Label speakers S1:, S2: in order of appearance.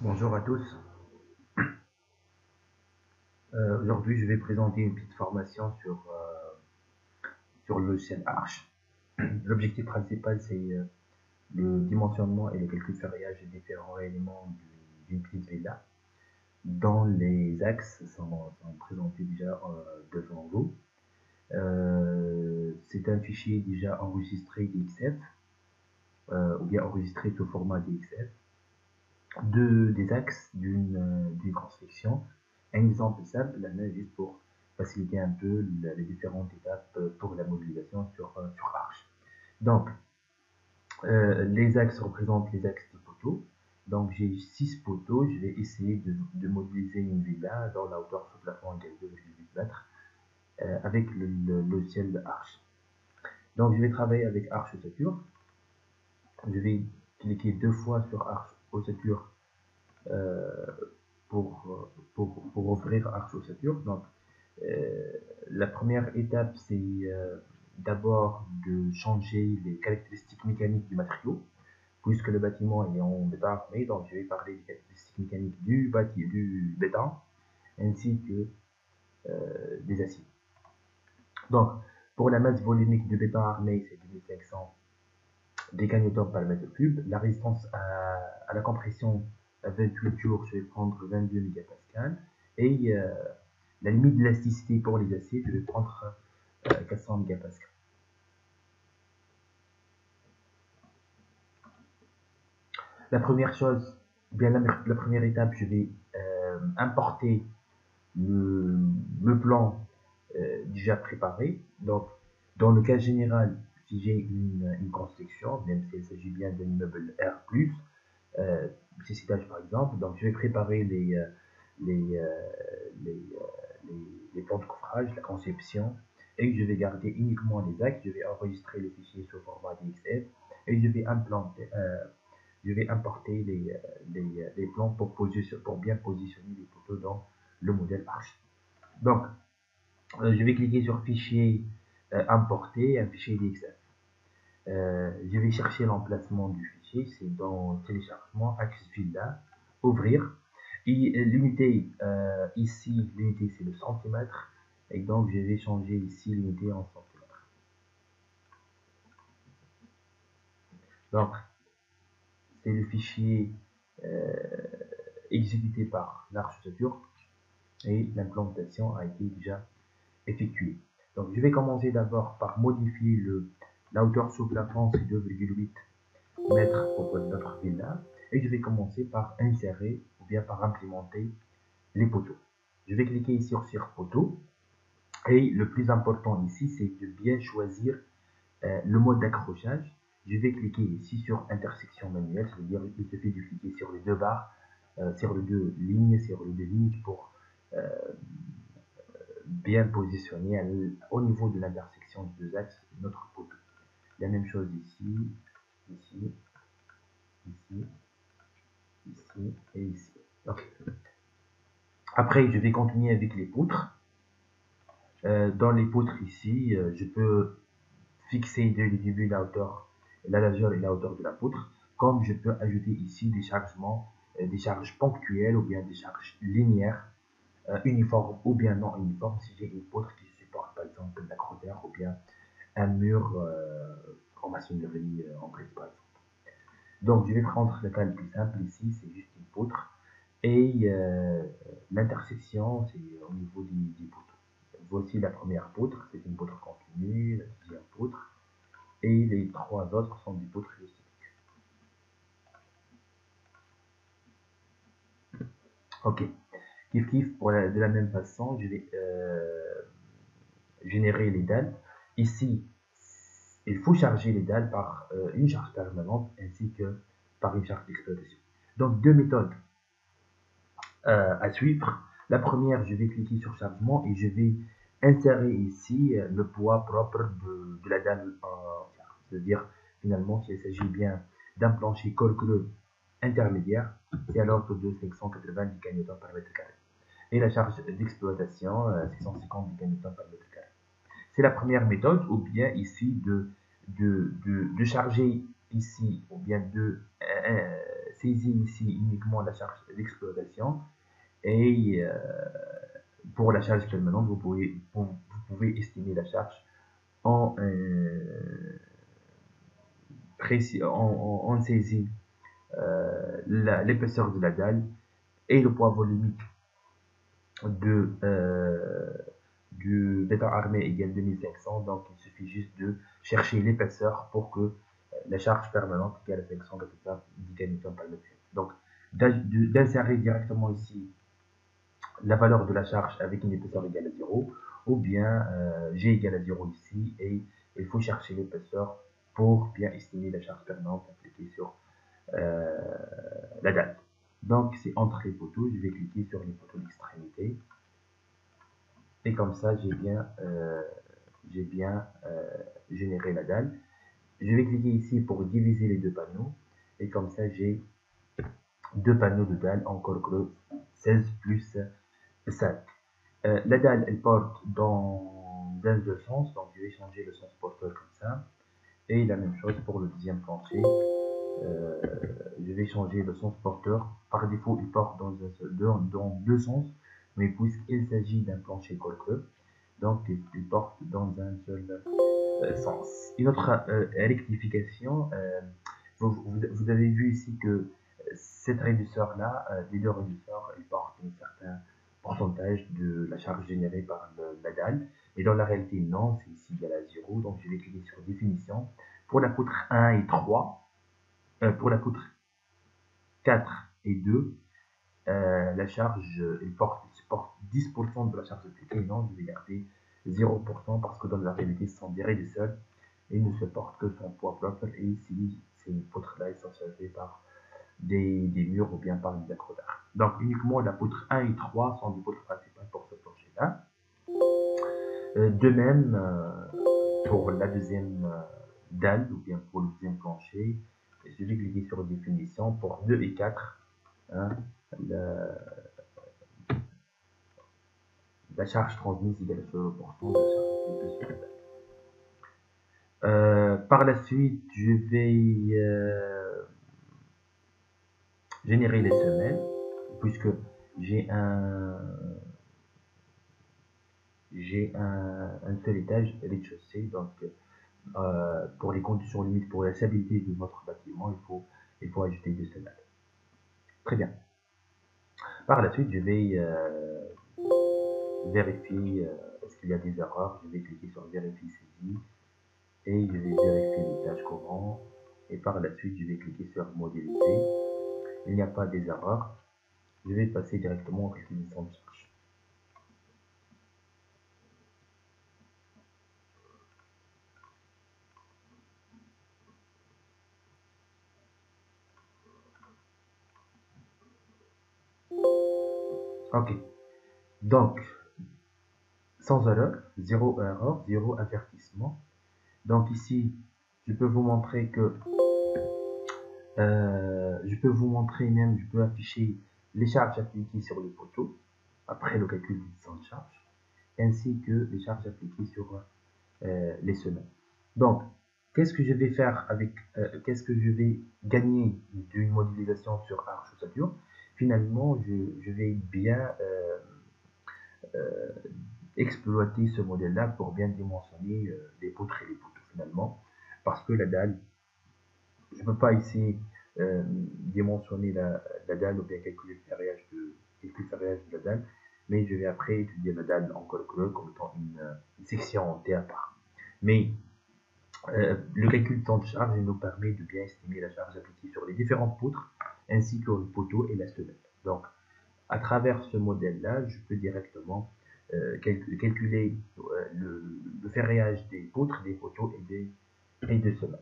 S1: Bonjour à tous. Aujourd'hui, je vais présenter une petite formation sur le logiciel Arch. L'objectif principal, c'est le dimensionnement et le calcul ferriage des différents éléments d'une petite villa, dont les axes sont présentés déjà devant vous. C'est un fichier déjà enregistré DXF, ou bien enregistré sous format DXF, des axes d'une construction. Un exemple simple, là, juste pour faciliter un peu les différentes étapes pour la modélisation sur Arch. Donc, les axes représentent les axes des poteaux. Donc, j'ai 6 poteaux. Je vais essayer de modéliser une villa dont la hauteur sous plafond égale 2,8 mètres avec le logiciel de Arch. Donc, je vais travailler avec Arch Ossature. Je vais cliquer 2 fois sur Arch Ossature pour ouvrir Arch Ossature. Donc, la première étape, c'est d'abord de changer les caractéristiques mécaniques du matériau, puisque le bâtiment est en béton armé, donc je vais parler des caractéristiques mécaniques du béton, ainsi que des aciers. Donc, pour la masse volumique du béton armé, c'est 2500 décanewtons par mètre cube. La résistance à la compression à 28 jours, je vais prendre 22 mégapascales. Et la limite d'élasticité pour les aciers, je vais prendre 400 mégapascales. La première chose, bien la première étape, je vais importer le plan déjà préparé. Donc, dans le cas général, si j'ai une construction, même s'il s'agit bien d'un immeuble R+, 6 étages par exemple, donc je vais préparer les, les plans de coffrage, la conception, et je vais garder uniquement les actes. Je vais enregistrer les fichiers sous format DXF et je vais importer les plans pour bien positionner les poteaux dans le modèle Arch. Donc, je vais cliquer sur fichier importer, un fichier DXF. Je vais chercher l'emplacement du fichier, c'est dans téléchargement, Axe Villa, ouvrir. Et l'unité, ici, l'unité c'est le centimètre, et donc je vais changer ici l'unité en centimètres. Donc, c'est le fichier exécuté par l'architecture et l'implantation a été déjà effectuée. Donc, je vais commencer d'abord par modifier la hauteur sous plafond, c'est 2,8 mètres pour notre villa, et je vais commencer par insérer ou bien par implémenter les poteaux. Je vais cliquer ici sur poteau, et le plus important ici, c'est de bien choisir le mode d'accrochage. Je vais cliquer ici sur intersection manuelle, c'est-à-dire il suffit de cliquer sur les deux barres, sur les deux lignes pour bien positionner au niveau de l'intersection des deux axes notre poteau. La même chose ici, ici, ici, ici et ici. Okay. Après, je vais continuer avec les poutres. Dans les poutres ici, je peux fixer dès le début la hauteur, la largeur et la hauteur de la poutre, comme je peux ajouter ici des chargements, des charges ponctuelles ou bien des charges linéaires, uniformes ou bien non uniformes, si j'ai une poutre qui supporte par exemple la croûteur ou bien un mur en maçonnerie en briques par exemple. Donc je vais prendre le cas le plus simple ici, c'est juste une poutre. Et l'intersection, c'est au niveau des poteaux. Voici la première poutre, c'est une poutre continue, la deuxième poutre, et les trois autres sont des poutres élastiques. Ok, kiff kiff, de la même façon, je vais générer les dalles. Ici, il faut charger les dalles par une charge permanente ainsi que par une charge d'exploitation. Donc deux méthodes à suivre. La première, je vais cliquer sur chargement et je vais insérer ici le poids propre de la dalle entière. C'est-à-dire, finalement, s'il s'agit bien d'un plancher col-creux intermédiaire, c'est à l'ordre de 590 kN par mètre carré. Et la charge d'exploitation, 650 kN par mètre carré. C'est la première méthode, ou bien ici de charger ici, ou bien de saisit ici uniquement la charge d'exploitation et pour la charge permanente, vous pouvez estimer la charge en, on saisit l'épaisseur de la dalle et le poids volumique du béton armé égale 2500. Donc il suffit juste de chercher l'épaisseur pour que la charge permanente égale à 510 kN par mètre. Donc d'insérer directement ici la valeur de la charge avec une épaisseur égale à 0, ou bien G égale à 0 ici, et il faut chercher l'épaisseur pour bien estimer la charge permanente appliquée sur la dalle. Donc c'est entre les poteaux, je vais cliquer sur les poteaux d'extrémité, et comme ça j'ai bien généré la dalle. Je vais cliquer ici pour diviser les deux panneaux, et comme ça j'ai deux panneaux de dalle en col creux 16 plus 5. La dalle elle porte dans un seul sens, donc je vais changer le sens porteur comme ça, et la même chose pour le deuxième plancher. Je vais changer le sens porteur. Par défaut, il porte dans deux sens, mais puisqu'il s'agit d'un plancher col creux, donc il porte dans un seul sens. Une autre rectification, vous avez vu ici que cette réduceur-là, les deux réducteurs, ils portent un certain pourcentage de la charge générée par la dalle, mais dans la réalité, non, c'est ici égal à 0, donc je vais cliquer sur définition. Pour la poutre 1 et 3, pour la poutre 4 et 2, la charge, il porte 10% de la charge appliquée. Non, je vais garder 0% parce que dans la réalité, ce sont des réducteurs et ne se portent que son poids propre. Et ici, ces poutres-là, elles sont chargées par des murs ou bien par une accrochage. Donc, uniquement la poutre 1 et 3 sont des poutres principales pour ce plancher-là. De même, pour la deuxième dalle ou bien pour le deuxième plancher, je vais cliquer sur définition pour 2 et 4. Hein, la charge transmise égale à 0% de la charge appliquée sur la dalle. Par la suite, je vais générer les semelles, puisque j'ai un seul étage rez-de-chaussée, donc pour les conditions limites, pour la stabilité de votre bâtiment, il faut ajouter des semelles. Très bien. Par la suite, je vais vérifier est-ce qu'il y a des erreurs. Je vais cliquer sur vérifier saisie et je vais vérifier les tâches courantes. Et par la suite, je vais cliquer sur modélité. Il n'y a pas des erreurs. Je vais passer directement aux définitions de charge. Ok. Donc, sans erreur, zéro avertissement. Donc ici, je peux vous montrer que je peux afficher les charges appliquées sur le poteau après le calcul du temps de charge, ainsi que les charges appliquées sur les semelles. Donc, qu'est-ce que je vais faire qu'est-ce que je vais gagner d'une modélisation sur arche ossature? Finalement, je vais bien exploiter ce modèle-là pour bien dimensionner les poutres et les poteaux finalement, parce que la dalle, je ne peux pas ici dimensionner la dalle ou bien calculer le ferrage de la dalle, mais je vais après étudier la dalle en col creux comme étant une section en T à part. Mais le calcul de temps de charge nous permet de bien estimer la charge appliquée sur les différentes poutres ainsi que le poteau et la semelle. Donc, à travers ce modèle-là, je peux directement calculer le ferrage des poutres, des poteaux et des semelles.